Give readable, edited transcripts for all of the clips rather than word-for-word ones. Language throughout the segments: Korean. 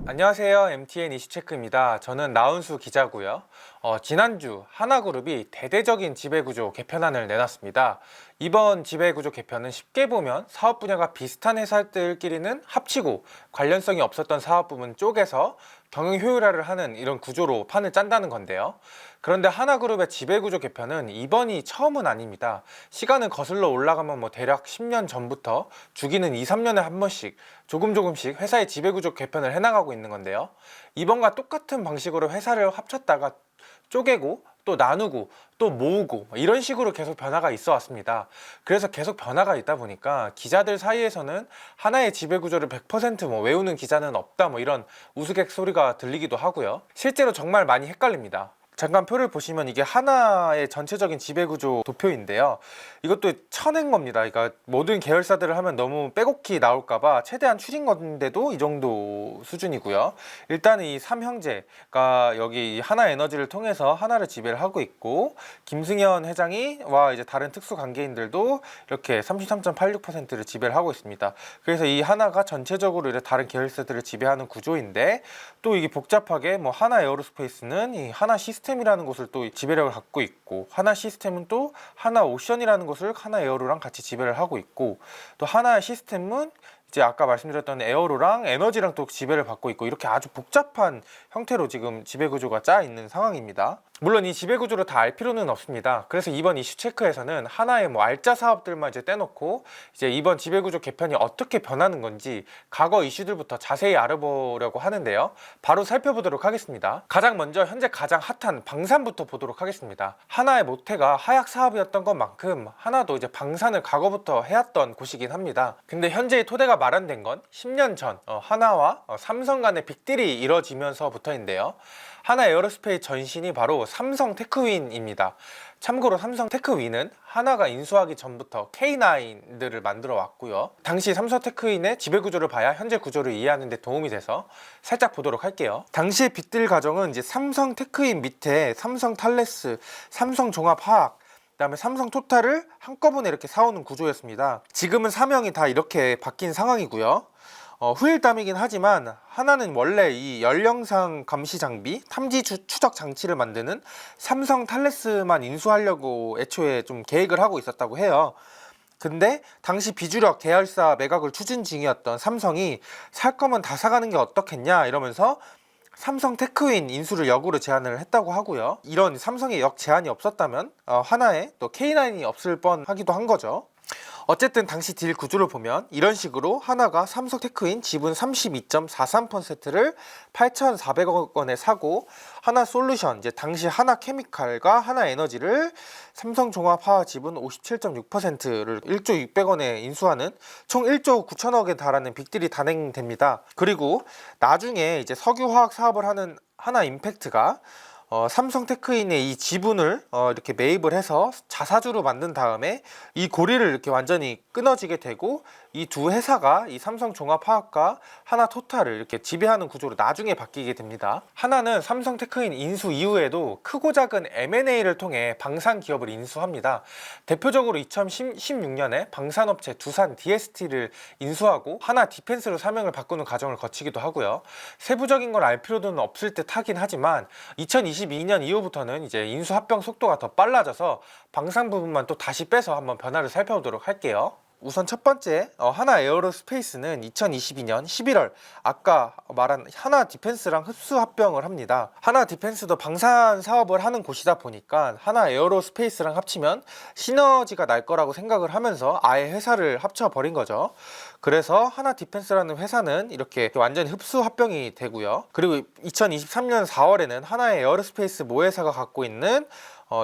안녕하세요. MTN 이슈체크입니다. 저는 나은수 기자고요. 지난주 하나그룹이 대대적인 지배구조 개편안을 내놨습니다. 이번 지배구조 개편은 쉽게 보면 사업 분야가 비슷한 회사들끼리는 합치고 관련성이 없었던 사업 부문 쪼개서 경영 효율화를 하는 이런 구조로 판을 짠다는 건데요. 그런데 하나그룹의 지배구조 개편은 이번이 처음은 아닙니다. 시간을 거슬러 올라가면 대략 10년 전부터 주기는 2, 3년에 한 번씩 조금씩 회사의 지배구조 개편을 해나가고 있는 건데요. 이번과 똑같은 방식으로 회사를 합쳤다가 쪼개고 또 나누고 또 모으고 이런 식으로 계속 변화가 있어 왔습니다. 그래서 계속 변화가 있다 보니까 기자들 사이에서는 하나의 지배구조를 100% 외우는 기자는 없다 이런 우스갯소리가 들리기도 하고요. 실제로 정말 많이 헷갈립니다. 잠깐 표를 보시면 이게 하나의 전체적인 지배구조 도표인데요. 이것도 쳐낸 겁니다. 그러니까 모든 계열사들을 하면 너무 빼곡히 나올까봐 최대한 추린 건데도 이 정도 수준이고요. 일단은 이 3형제가 여기 하나에너지를 통해서 하나를 지배를 하고 있고, 김승현 회장이 와 이제 다른 특수관계인들도 이렇게 33.86%를 지배를 하고 있습니다. 그래서 이 하나가 전체적으로 이제 다른 계열사들을 지배하는 구조인데, 또 이게 복잡하게 하나 에어로스페이스는 이 하나 시스템이라는 곳을 또 지배력을 갖고 있고, 하나 시스템은 또 하나 오션이라는 곳을 하나 에어로랑 같이 지배를 하고 있고, 또 하나 시스템은 이제 아까 말씀드렸던 에어로랑 에너지랑 또 지배를 받고 있고, 이렇게 아주 복잡한 형태로 지금 지배구조가 짜 있는 상황입니다. 물론 이 지배구조를 다 알 필요는 없습니다. 그래서 이번 이슈 체크에서는 하나의 알짜 사업들만 이제 떼놓고 이제 이번 지배구조 개편이 어떻게 변하는 건지 과거 이슈들부터 자세히 알아보려고 하는데요. 바로 살펴보도록 하겠습니다. 가장 먼저 현재 가장 핫한 방산부터 보도록 하겠습니다. 하나의 모태가 하약 사업이었던 것만큼 하나도 이제 방산을 과거부터 해왔던 곳이긴 합니다. 근데 현재의 토대가 마련된 건 10년 전 하나와 삼성 간의 빅딜이 이뤄지면서부터인데요. 하나 에어로스페이스 전신이 바로 삼성 테크윈입니다. 참고로 삼성 테크윈은 하나가 인수하기 전부터 K9들을 만들어 왔고요. 당시 삼성 테크윈의 지배구조를 봐야 현재 구조를 이해하는 데 도움이 돼서 살짝 보도록 할게요. 당시의 빅딜 과정은 이제 삼성 테크윈 밑에 삼성 탈레스, 삼성 종합화학, 그다음에 삼성 토탈을 한꺼번에 이렇게 사오는 구조였습니다. 지금은 사명이 다 이렇게 바뀐 상황이고요. 후일담이긴 하지만 하나는 원래 이 열영상 감시 장비, 탐지 추적 장치를 만드는 삼성 탈레스만 인수하려고 애초에 좀 계획을 하고 있었다고 해요. 근데 당시 비주력 계열사 매각을 추진 중이었던 삼성이 살 거면 다 사가는 게 어떻겠냐 이러면서 삼성 테크윈 인수를 역으로 제안을 했다고 하고요. 이런 삼성의 역 제안이 없었다면 하나에 또 K9이 없을 뻔하기도 한 거죠. 어쨌든 당시 딜 구조를 보면 이런 식으로 하나가 삼성 테크윈 지분 32.43%를 8,400억 원에 사고, 하나 솔루션, 이제 당시 하나 케미칼과 하나 에너지를 삼성 종합화학 지분 57.6%를 1조 600원에 인수하는 총 1조 9천억에 달하는 빅딜이 단행됩니다. 그리고 나중에 이제 석유화학 사업을 하는 하나 임팩트가 삼성 테크윈의 이 지분을 이렇게 매입을 해서 자사주로 만든 다음에 이 고리를 이렇게 완전히 끊어지게 되고, 이 두 회사가 이 삼성 종합화학과 하나 토탈을 이렇게 지배하는 구조로 나중에 바뀌게 됩니다. 하나는 삼성 테크윈 인수 이후에도 크고 작은 M&A를 통해 방산 기업을 인수합니다. 대표적으로 2016년에 방산업체 두산 DST를 인수하고 하나 디펜스로 사명을 바꾸는 과정을 거치기도 하고요. 세부적인 걸 알 필요는 없을 듯 하긴 하지만 2022년 이후부터는 이제 인수 합병 속도가 더 빨라져서 방산 부분만 또 다시 빼서 한번 변화를 살펴보도록 할게요. 우선 첫 번째, 하나 에어로스페이스는 2022년 11월 아까 말한 하나 디펜스랑 흡수 합병을 합니다. 하나 디펜스도 방산 사업을 하는 곳이다 보니까 하나 에어로스페이스랑 합치면 시너지가 날 거라고 생각을 하면서 아예 회사를 합쳐버린 거죠. 그래서 하나 디펜스라는 회사는 이렇게 완전히 흡수 합병이 되고요. 그리고 2023년 4월에는 하나의 에어로스페이스 모회사가 갖고 있는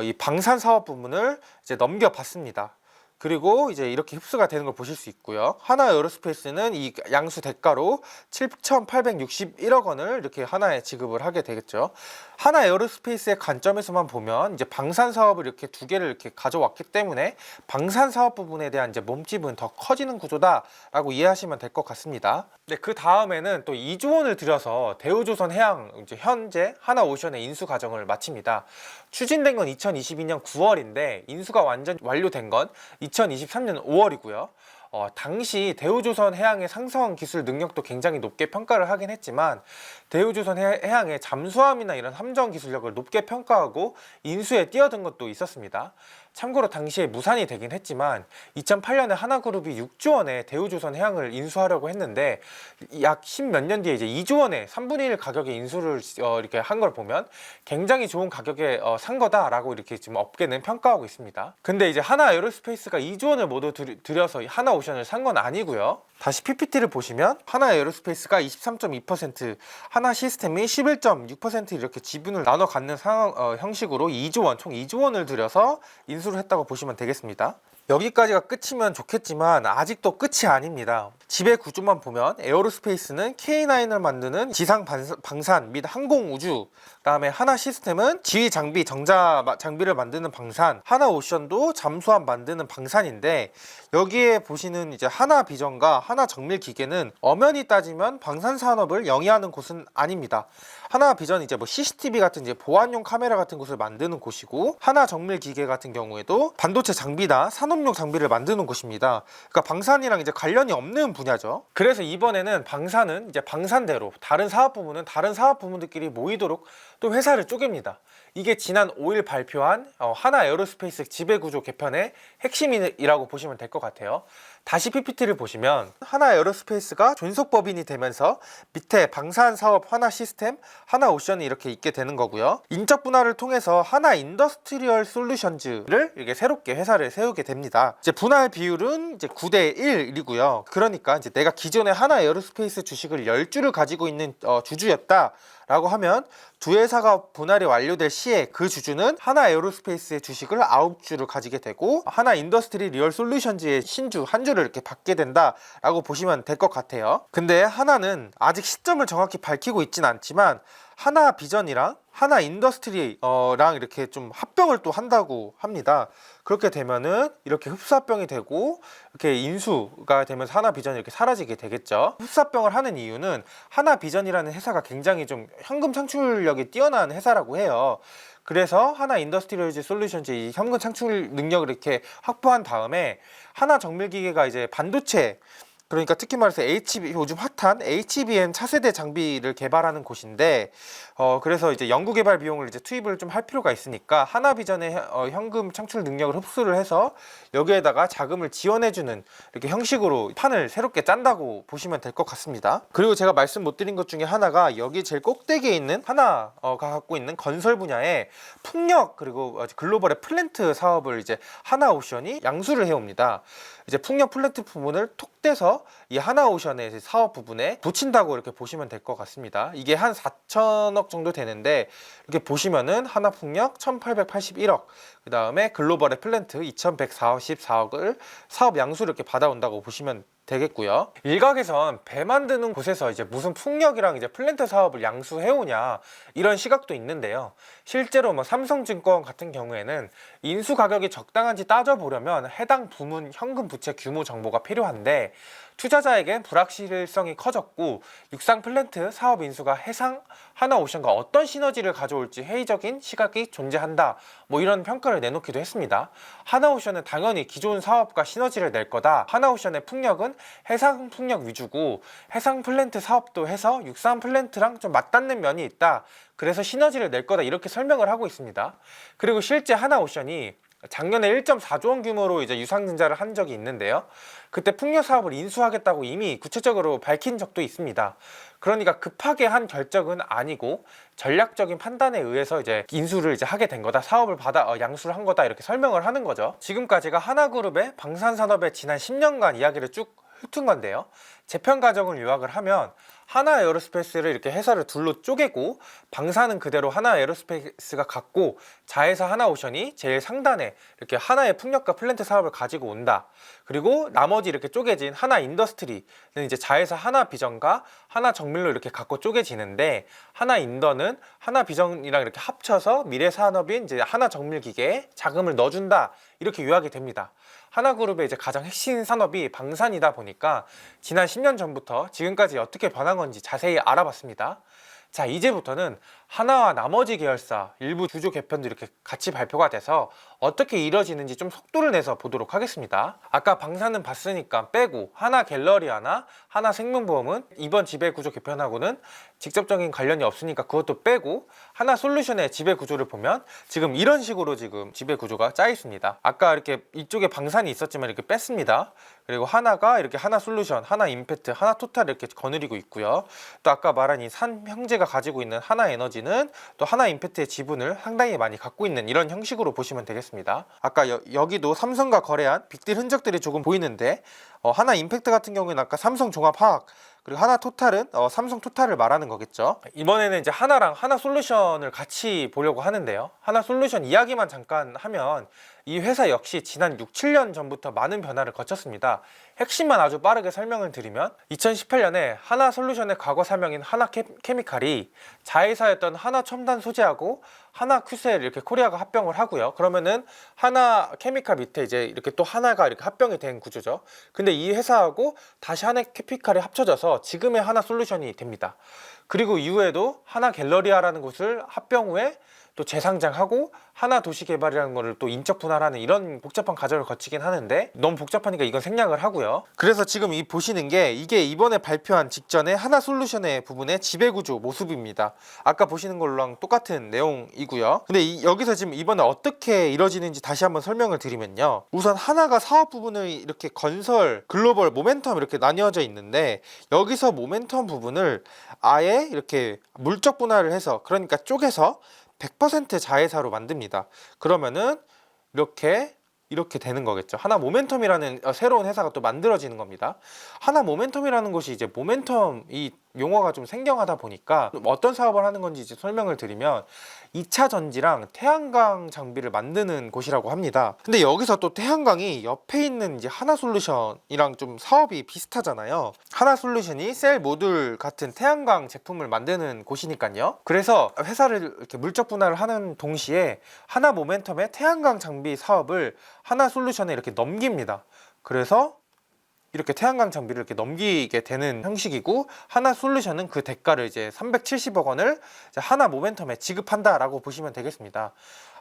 이 방산 사업 부문을 이제 넘겨받습니다. 그리고 이제 이렇게 흡수가 되는 걸 보실 수 있고요. 하나 에어로스페이스는 이 양수 대가로 7,861억 원을 이렇게 하나에 지급을 하게 되겠죠. 하나 에어로스페이스의 관점에서만 보면 이제 방산 사업을 이렇게 두 개를 이렇게 가져왔기 때문에 방산 사업 부분에 대한 이제 몸집은 더 커지는 구조다라고 이해하시면 될 것 같습니다. 네, 그 다음에는 또 2조 원을 들여서 대우조선해양 이제 현재 하나오션의 인수 과정을 마칩니다. 추진된 건 2022년 9월인데 인수가 완전 완료된 건 2023년 5월이고요. 당시 대우조선해양의 상성 기술 능력도 굉장히 높게 평가를 하긴 했지만 대우조선해양의 잠수함이나 이런 함정 기술력을 높게 평가하고 인수에 뛰어든 것도 있었습니다. 참고로 당시에 무산이 되긴 했지만 2008년에 하나그룹이 6조 원의 대우조선해양을 인수하려고 했는데 약 10몇 년 뒤에 이제 2조 원의 3분의 1 가격에 인수를 이렇게 한 걸 보면 굉장히 좋은 가격에 산 거다라고 이렇게 지금 업계는 평가하고 있습니다. 근데 이제 하나에어로스페이스가 2조 원을 모두 들여서 하나오션을 산 건 아니고요. 다시 PPT를 보시면 하나에어로스페이스가 23.2%, 하나시스템이 11.6% 이렇게 지분을 나눠 갖는 형식으로 2조 원, 총 2조 원을 들여서 인수를 했다고 보시면 되겠습니다. 여기까지가 끝이면 좋겠지만 아직도 끝이 아닙니다. 지배 구조만 보면 에어로스페이스는 K9을 만드는 지상 방산 및 항공우주, 그다음에 하나시스템은 지휘 장비, 정자 장비를 만드는 방산, 하나오션도 잠수함 만드는 방산인데 여기에 보시는 이제 하나비전과 하나정밀기계는 엄연히 따지면 방산산업을 영위하는 곳은 아닙니다. 하나비전 이제 뭐 CCTV 같은 이제 보안용 카메라 같은 곳을 만드는 곳이고 하나정밀기계 같은 경우에도 반도체 장비나 산업용 장비를 만드는 곳입니다. 그러니까 방산이랑 이제 관련이 없는 분야죠. 그래서 이번에는 방산은 이제 방산대로 다른 사업 부문은 다른 사업 부문들끼리 모이도록 또 회사를 쪼갭니다. 이게 지난 5일 발표한 하나에어로스페이스 지배구조 개편의 핵심이라고 보시면 될 것 같아요. 다시 PPT를 보시면 하나에어로스페이스가 존속법인이 되면서 밑에 방산사업 하나시스템, 하나오션이 이렇게 있게 되는 거고요. 인적 분할을 통해서 하나인더스트리얼 솔루션즈를 이렇게 새롭게 회사를 세우게 됩니다. 이제 분할 비율은 이제 9대 1이고요. 그러니까 이제 내가 기존에 하나에어로스페이스 주식을 10주를 가지고 있는 주주였다 라고 하면 두 회사가 분할이 완료될 시에 그 주주는 하나에어로스페이스의 주식을 9주를 가지게 되고 하나인더스트리 리얼 솔루션즈의 신주 한 주를 이렇게 받게 된다라고 보시면 될 것 같아요. 근데 하나는 아직 시점을 정확히 밝히고 있진 않지만 하나비전이랑 하나인더스트리랑 이렇게 좀 합병을 또 한다고 합니다. 그렇게 되면은 이렇게 흡사합병이 되고 이렇게 인수가 되면서 하나비전이 이렇게 사라지게 되겠죠. 흡사합병을 하는 이유는 하나비전이라는 회사가 굉장히 좀 현금 창출력이 뛰어난 회사라고 해요. 그래서 하나 인더스트리얼즈 솔루션즈 이 현금 창출 능력을 이렇게 확보한 다음에 하나 정밀기계가 이제 반도체, 그러니까 특히 말해서 요즘 핫한 HBM 차세대 장비를 개발하는 곳인데 그래서 이제 연구개발 비용을 이제 투입을 좀 할 필요가 있으니까 하나비전의 현금 창출 능력을 흡수를 해서 여기에다가 자금을 지원해주는 이렇게 형식으로 판을 새롭게 짠다고 보시면 될 것 같습니다. 그리고 제가 말씀 못 드린 것 중에 하나가 여기 제일 꼭대기에 있는 하나가 갖고 있는 건설 분야의 풍력 그리고 글로벌의 플랜트 사업을 이제 하나오션이 양수를 해옵니다. 이제 풍력 플랜트 부분을 톡 떼서 이 하나오션의 사업 부분에 붙인다고 이렇게 보시면 될 것 같습니다. 이게 한 4천억 정도 되는데 이렇게 보시면은 하나풍력 1881억, 그 다음에 글로벌의 플랜트 2144억을 사업 양수를 이렇게 받아온다고 보시면 되겠고요. 일각에선 배 만드는 곳에서 이제 무슨 풍력이랑 이제 플랜트 사업을 양수해오냐 이런 시각도 있는데요. 실제로 뭐 삼성증권 같은 경우에는 인수 가격이 적당한지 따져보려면 해당 부문 현금 부채 규모 정보가 필요한데 투자자에겐 불확실성이 커졌고 육상 플랜트 사업 인수가 해상 하나오션과 어떤 시너지를 가져올지 회의적인 시각이 존재한다, 뭐 이런 평가를 내놓기도 했습니다. 하나오션은 당연히 기존 사업과 시너지를 낼 거다. 하나오션의 풍력은 해상 풍력 위주고 해상 플랜트 사업도 해서 육상 플랜트랑 좀 맞닿는 면이 있다. 그래서 시너지를 낼 거다, 이렇게 설명을 하고 있습니다. 그리고 실제 하나오션이 작년에 1.4조 원 규모로 이제 유상증자를 한 적이 있는데요. 그때 풍력 사업을 인수하겠다고 이미 구체적으로 밝힌 적도 있습니다. 그러니까 급하게 한 결정은 아니고 전략적인 판단에 의해서 이제 인수를 이제 하게 된 거다, 사업을 받아 양수를 한 거다, 이렇게 설명을 하는 거죠. 지금까지가 하나그룹의 방산산업의 지난 10년간 이야기를 쭉 훑은 건데요. 재편 과정을 요약을 하면 하나에어로스페이스를 이렇게 회사를 둘로 쪼개고 방산은 그대로 하나에어로스페이스가 갖고 자회사 하나오션이 제일 상단에 이렇게 하나의 풍력과 플랜트 사업을 가지고 온다. 그리고 나머지 이렇게 쪼개진 하나인더스트리는 이제 자회사 하나비전과 하나정밀로 이렇게 갖고 쪼개지는데 하나인더는 하나비전이랑 이렇게 합쳐서 미래산업인 이제 하나정밀기계에 자금을 넣어준다, 이렇게 요약이 됩니다. 하나그룹의 이제 가장 핵심 산업이 방산이다 보니까 지난 10년 전부터 지금까지 어떻게 변한 건지 자세히 알아봤습니다. 자, 이제부터는 하나와 나머지 계열사 일부 주주 개편도 이렇게 같이 발표가 돼서 어떻게 이루어지는지 좀 속도를 내서 보도록 하겠습니다. 아까 방사능 봤으니까 빼고 하나갤러리아나 하나생명보험은 이번 지배구조 개편하고는 직접적인 관련이 없으니까 그것도 빼고 하나솔루션의 지배구조를 보면 지금 이런 식으로 지금 지배구조가 짜 있습니다. 아까 이렇게 이쪽에 방산이 있었지만 이렇게 뺐습니다. 그리고 하나가 이렇게 하나솔루션, 하나임팩트, 하나토탈 이렇게 거느리고 있고요. 또 아까 말한 이 산 형제가 가지고 있는 하나에너지는 또 하나임팩트의 지분을 상당히 많이 갖고 있는 이런 형식으로 보시면 되겠습니다. 아까 여기도 삼성과 거래한 빅딜 흔적들이 조금 보이는데 하나임팩트 같은 경우에는 아까 삼성종합화학 그리고 하나토탈은 삼성토탈을 말하는 거겠죠. 이번에는 이제 하나랑 하나솔루션을 같이 보려고 하는데요. 하나솔루션 이야기만 잠깐 하면 이 회사 역시 지난 6, 7년 전부터 많은 변화를 거쳤습니다. 핵심만 아주 빠르게 설명을 드리면 2018년에 하나솔루션의 과거 사명인 하나케미칼이 자회사였던 하나첨단 소재하고 하나큐셀 이렇게 코리아가 합병을 하고요. 그러면은 하나케미칼 밑에 이제 이렇게 또 하나가 이렇게 합병이 된 구조죠. 근데 이 회사하고 다시 하나케미칼이 합쳐져서 지금의 하나솔루션이 됩니다. 그리고 이후에도 하나갤러리아라는 곳을 합병 후에 또 재상장하고 하나도시개발이라는 거를 또 인적 분할하는 이런 복잡한 과정을 거치긴 하는데 너무 복잡하니까 이건 생략을 하고요. 그래서 지금 이 보시는 게 이게 이번에 발표한 직전에 하나솔루션의 부분의 지배구조 모습입니다. 아까 보시는 걸랑 똑같은 내용이고요. 근데 여기서 지금 이번에 어떻게 이루어지는지 다시 한번 설명을 드리면요. 우선 하나가 사업 부분을 이렇게 건설, 글로벌, 모멘텀 이렇게 나뉘어져 있는데 여기서 모멘텀 부분을 아예 이렇게 물적 분할을 해서 그러니까 쪼개서 100% 자회사로 만듭니다. 그러면은 이렇게 되는 거겠죠. 하나 모멘텀이라는 새로운 회사가 또 만들어지는 겁니다. 하나 모멘텀이라는 것이 이제 모멘텀 이 용어가 좀 생경하다 보니까 어떤 사업을 하는 건지 이제 설명을 드리면 2차 전지랑 태양광 장비를 만드는 곳이라고 합니다. 근데 여기서 또 태양광이 옆에 있는 이제 하나솔루션이랑 좀 사업이 비슷하잖아요. 하나솔루션이 셀 모듈 같은 태양광 제품을 만드는 곳이니까요. 그래서 회사를 이렇게 물적 분할을 하는 동시에 하나 모멘텀의 태양광 장비 사업을 하나솔루션에 이렇게 넘깁니다. 그래서 이렇게 태양광 장비를 이렇게 넘기게 되는 형식이고 하나솔루션은 그 대가를 이제 370억 원을 이제 하나 모멘텀에 지급한다라고 보시면 되겠습니다.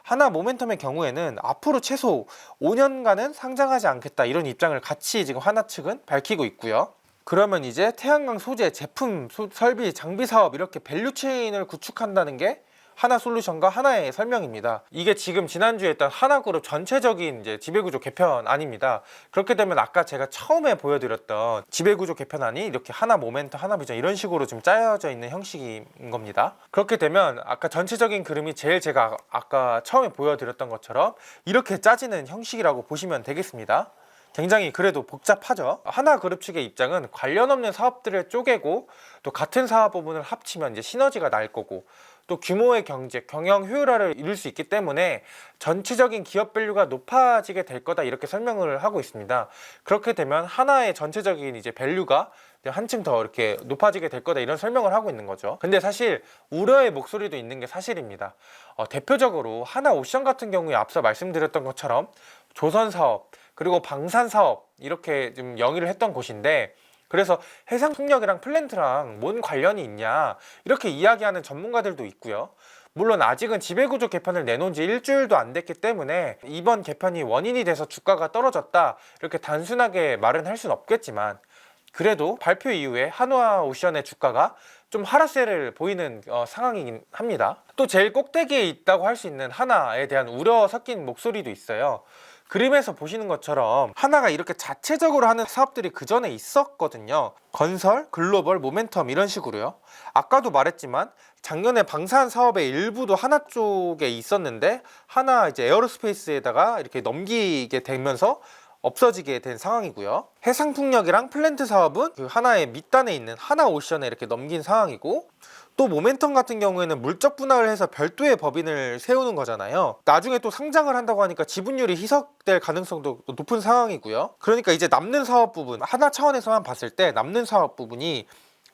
하나 모멘텀의 경우에는 앞으로 최소 5년간은 상장하지 않겠다 이런 입장을 같이 지금 하나 측은 밝히고 있고요. 그러면 이제 태양광 소재, 제품, 설비, 장비 사업 이렇게 밸류체인을 구축한다는 게 하나솔루션과 하나의 설명입니다. 이게 지금 지난주에 했던 하나그룹 전체적인 이제 지배구조 개편안입니다. 그렇게 되면 아까 제가 처음에 보여드렸던 지배구조 개편안이 이렇게 하나 모멘텀, 하나 비전 이런 식으로 좀 짜여져 있는 형식인 겁니다. 그렇게 되면 아까 전체적인 그림이 제일 제가 아까 처음에 보여드렸던 것처럼 이렇게 짜지는 형식이라고 보시면 되겠습니다. 굉장히 그래도 복잡하죠. 하나그룹 측의 입장은 관련 없는 사업들을 쪼개고 또 같은 사업 부분을 합치면 이제 시너지가 날 거고 또 규모의 경제, 경영 효율화를 이룰 수 있기 때문에 전체적인 기업 밸류가 높아지게 될 거다 이렇게 설명을 하고 있습니다. 그렇게 되면 하나의 전체적인 이제 밸류가 한층 더 이렇게 높아지게 될 거다 이런 설명을 하고 있는 거죠. 근데 사실 우려의 목소리도 있는 게 사실입니다. 대표적으로 하나오션 같은 경우에 앞서 말씀드렸던 것처럼 조선 사업 그리고 방산 사업 이렇게 좀 영위를 했던 곳인데 그래서 해상풍력이랑 플랜트랑 뭔 관련이 있냐 이렇게 이야기하는 전문가들도 있고요. 물론 아직은 지배구조 개편을 내놓은 지 일주일도 안 됐기 때문에 이번 개편이 원인이 돼서 주가가 떨어졌다 이렇게 단순하게 말은 할 수는 없겠지만 그래도 발표 이후에 한화오션의 주가가 좀 하락세를 보이는 상황이긴 합니다. 또 제일 꼭대기에 있다고 할 수 있는 하나에 대한 우려 섞인 목소리도 있어요. 그림에서 보시는 것처럼 하나가 이렇게 자체적으로 하는 사업들이 그 전에 있었거든요. 건설, 글로벌, 모멘텀 이런 식으로요. 아까도 말했지만 작년에 방산 사업의 일부도 하나 쪽에 있었는데 하나 이제 에어로스페이스에다가 이렇게 넘기게 되면서 없어지게 된 상황이고요. 해상풍력이랑 플랜트 사업은 그 하나의 밑단에 있는 하나오션에 이렇게 넘긴 상황이고 또 모멘텀 같은 경우에는 물적 분할을 해서 별도의 법인을 세우는 거잖아요. 나중에 또 상장을 한다고 하니까 지분율이 희석될 가능성도 높은 상황이고요. 그러니까 이제 남는 사업 부분 하나 차원에서만 봤을 때 남는 사업 부분이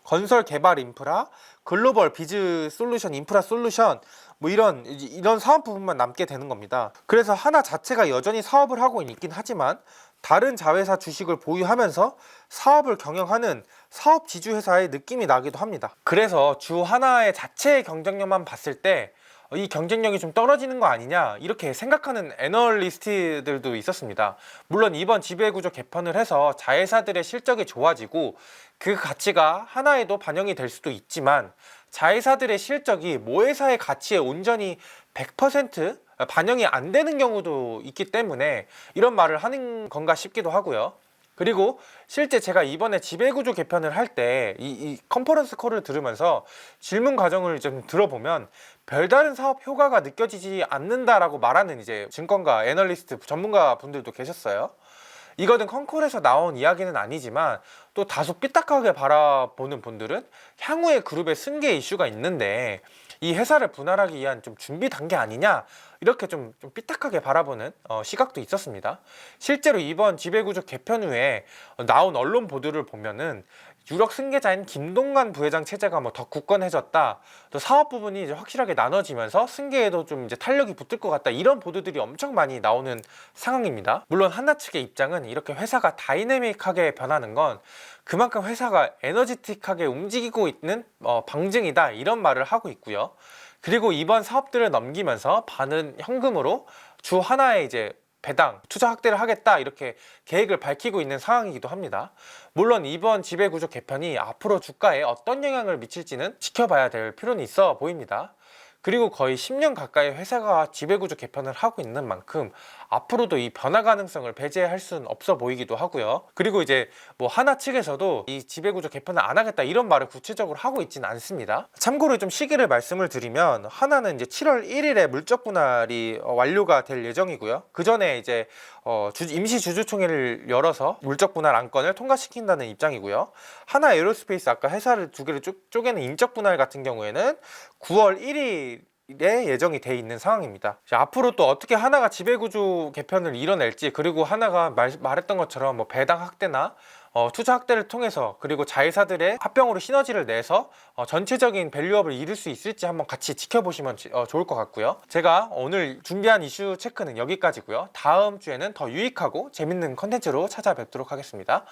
건설 개발 인프라, 글로벌 비즈 솔루션, 인프라 솔루션 뭐 이런 사업 부분만 남게 되는 겁니다. 그래서 하나 자체가 여전히 사업을 하고 있긴 하지만 다른 자회사 주식을 보유하면서 사업을 경영하는 사업 지주 회사의 느낌이 나기도 합니다. 그래서 주 하나의 자체의 경쟁력만 봤을 때 이 경쟁력이 좀 떨어지는 거 아니냐 이렇게 생각하는 애널리스트들도 있었습니다. 물론 이번 지배구조 개편을 해서 자회사들의 실적이 좋아지고 그 가치가 하나에도 반영이 될 수도 있지만 자회사들의 실적이 모회사의 가치에 온전히 100% 반영이 안 되는 경우도 있기 때문에 이런 말을 하는 건가 싶기도 하고요. 그리고 실제 제가 이번에 지배구조 개편을 할 때 이 컨퍼런스 콜을 들으면서 질문 과정을 좀 들어보면 별다른 사업 효과가 느껴지지 않는다라고 말하는 이제 증권가 애널리스트 전문가 분들도 계셨어요. 이거는 컨콜에서 나온 이야기는 아니지만 또 다소 삐딱하게 바라보는 분들은 향후에 그룹의 승계 이슈가 있는데 이 회사를 분할하기 위한 좀 준비 단계 아니냐 이렇게 좀 삐딱하게 바라보는 시각도 있었습니다. 실제로 이번 지배구조 개편 후에 나온 언론 보도를 보면은 유력 승계자인 김동관 부회장 체제가 뭐 더 굳건해졌다. 또 사업 부분이 이제 확실하게 나눠지면서 승계에도 좀 이제 탄력이 붙을 것 같다. 이런 보도들이 엄청 많이 나오는 상황입니다. 물론 하나 측의 입장은 이렇게 회사가 다이내믹하게 변하는 건 그만큼 회사가 에너지틱하게 움직이고 있는 방증이다. 이런 말을 하고 있고요. 그리고 이번 사업들을 넘기면서 반은 현금으로 주 하나에 이제 배당, 투자 확대를 하겠다 이렇게 계획을 밝히고 있는 상황이기도 합니다. 물론 이번 지배구조 개편이 앞으로 주가에 어떤 영향을 미칠지는 지켜봐야 될 필요는 있어 보입니다. 그리고 거의 10년 가까이 회사가 지배구조 개편을 하고 있는 만큼 앞으로도 이 변화 가능성을 배제할 수는 없어 보이기도 하고요. 그리고 이제 뭐 하나 측에서도 이 지배구조 개편을 안 하겠다 이런 말을 구체적으로 하고 있지는 않습니다. 참고로 좀 시기를 말씀을 드리면 하나는 이제 7월 1일에 물적 분할이 완료가 될 예정이고요. 그 전에 이제 임시 주주총회를 열어서 물적 분할 안건을 통과시킨다는 입장이고요. 하나 에어로스페이스 아까 회사를 두 개를 쪼개는 인적 분할 같은 경우에는 9월 1일 에 예정이 돼 있는 상황입니다. 앞으로 또 어떻게 하나가 지배구조 개편을 이뤄낼지 그리고 하나가 말했던 것처럼 뭐 배당 확대나 투자 확대를 통해서 그리고 자회사들의 합병으로 시너지를 내서 전체적인 밸류업을 이룰 수 있을지 한번 같이 지켜보시면 좋을 것 같고요. 제가 오늘 준비한 이슈 체크는 여기까지고요. 다음 주에는 더 유익하고 재밌는 컨텐츠로 찾아뵙도록 하겠습니다.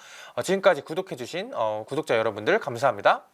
지금까지 구독해주신 구독자 여러분들 감사합니다.